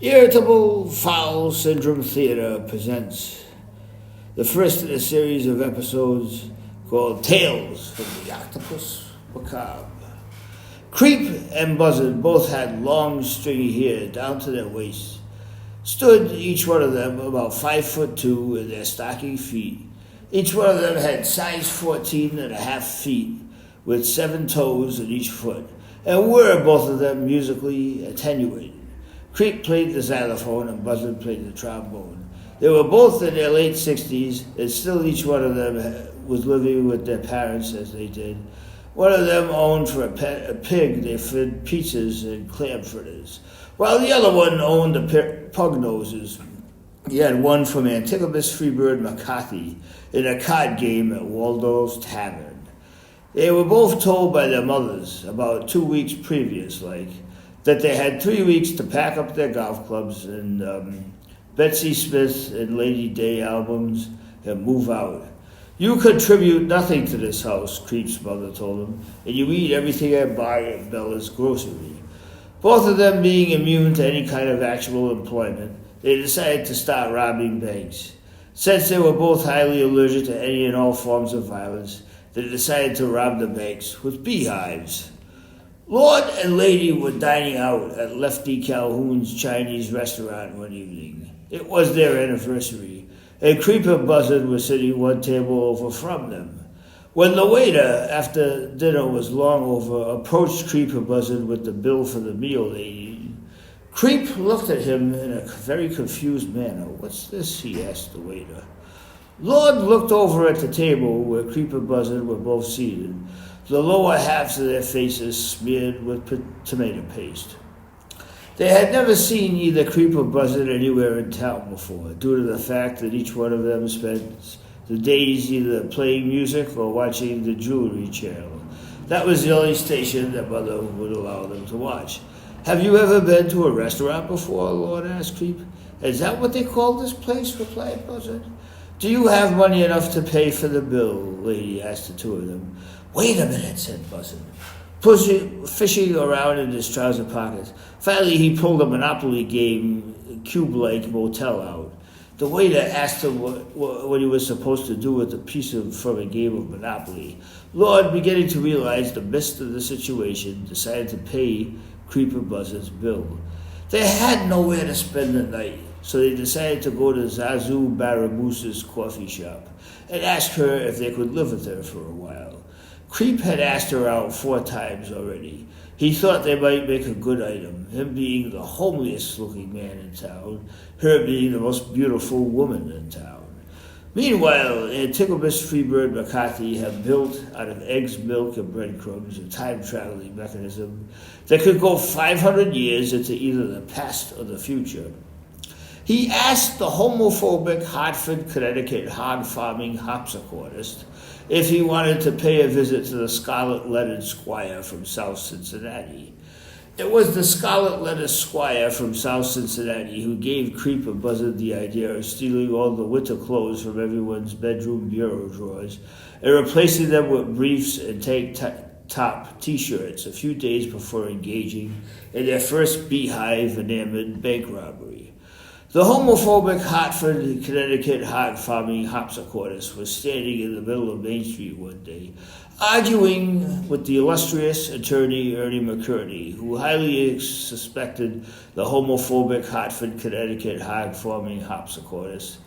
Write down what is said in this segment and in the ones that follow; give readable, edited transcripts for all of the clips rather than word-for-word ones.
Irritable Foul Syndrome Theater presents the first in a series of episodes called Tales from the Octopus Macabre. Creep and Buzzard both had long, stringy hair down to their waists, stood each one of them about 5'2" in their stocking feet. Each one of them had size 14 and a half feet with 7 toes in each foot, and were both of them musically attenuated. Creep played the xylophone and Buzzard played the trombone. They were both in their late 60s, and still each one of them was living with their parents as they did. One of them owned for a pig they fed pizzas and clam fritters, while the other one owned a pug noses. He had one from Antipholus Freebird McCarthy in a card game at Waldorf's Tavern. They were both told by their mothers, about 2 weeks previous, that they had 3 weeks to pack up their golf clubs and Betsy Smith and Lady Day albums and move out. "You contribute nothing to this house," Creep's mother told him, "and you eat everything I buy at Bella's grocery." Both of them being immune to any kind of actual employment, they decided to start robbing banks. Since they were both highly allergic to any and all forms of violence, they decided to rob the banks with beehives. Lord and Lady were dining out at Lefty Calhoun's Chinese restaurant one evening. It was their anniversary, and Creep and Buzzard were sitting one table over from them. When the waiter, after dinner was long over, approached Creep and Buzzard with the bill for the meal they eaten, Creep looked at him in a very confused manner. "What's this?" he asked the waiter. Lord looked over at the table where Creep and Buzzard were both seated, the lower halves of their faces smeared with tomato paste. They had never seen either Creep or Buzzard anywhere in town before, due to the fact that each one of them spent the days either playing music or watching the Jewelry Channel. That was the only station that Mother would allow them to watch. "Have you ever been to a restaurant before?" Lord asked Creep. "Is that what they call this place?" replied Buzzard. "Do you have money enough to pay for the bill?" Lady asked the two of them. "Wait a minute," said Buzzard, fishing around in his trouser pockets. Finally, he pulled a Monopoly game, cube-like motel out. The waiter asked him what he was supposed to do with a piece from a game of Monopoly. Lord, beginning to realize the mist of the situation, decided to pay Creep and Buzzard's bill. They had nowhere to spend the night, so they decided to go to Zazu Baramoose's coffee shop and ask her if they could live with her for a while. Creep had asked her out 4 times already. He thought they might make a good item, him being the homeliest-looking man in town, her being the most beautiful woman in town. Meanwhile, Antipholus Freebird McCarthy had built out of eggs, milk, and breadcrumbs a time-traveling mechanism that could go 500 years into either the past or the future. He asked the homophobic Hartford, Connecticut hog-farming hopsicotist if he wanted to pay a visit to the scarlet-lettered squire from South Cincinnati. It was the scarlet-lettered squire from South Cincinnati who gave Creep and Buzzard the idea of stealing all the winter clothes from everyone's bedroom bureau drawers and replacing them with briefs and tank-top T-shirts a few days before engaging in their first beehive-enamored bank robbery. The homophobic Hartford, Connecticut hog-farming hopsicotist was standing in the middle of Main Street one day, arguing with the illustrious attorney Ernie McCurney, who highly suspected the homophobic Hartford, Connecticut hog-farming hopsicotist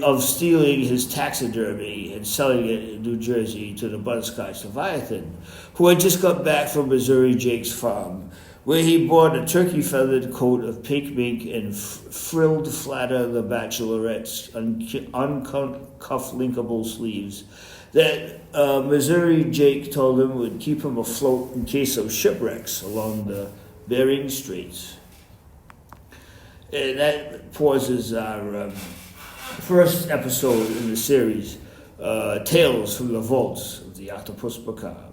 of stealing his taxidermy and selling it in New Jersey to the Butterscotch Leviathan, who had just got back from Missouri Jake's farm, where he bought a turkey-feathered coat of pink mink and frilled Flatter the Bachelorette's uncuff-linkable sleeves that Missouri Jake told him would keep him afloat in case of shipwrecks along the Bering Straits. And that pauses our first episode in the series, Tales from the Vaults of the Octopus Macabre.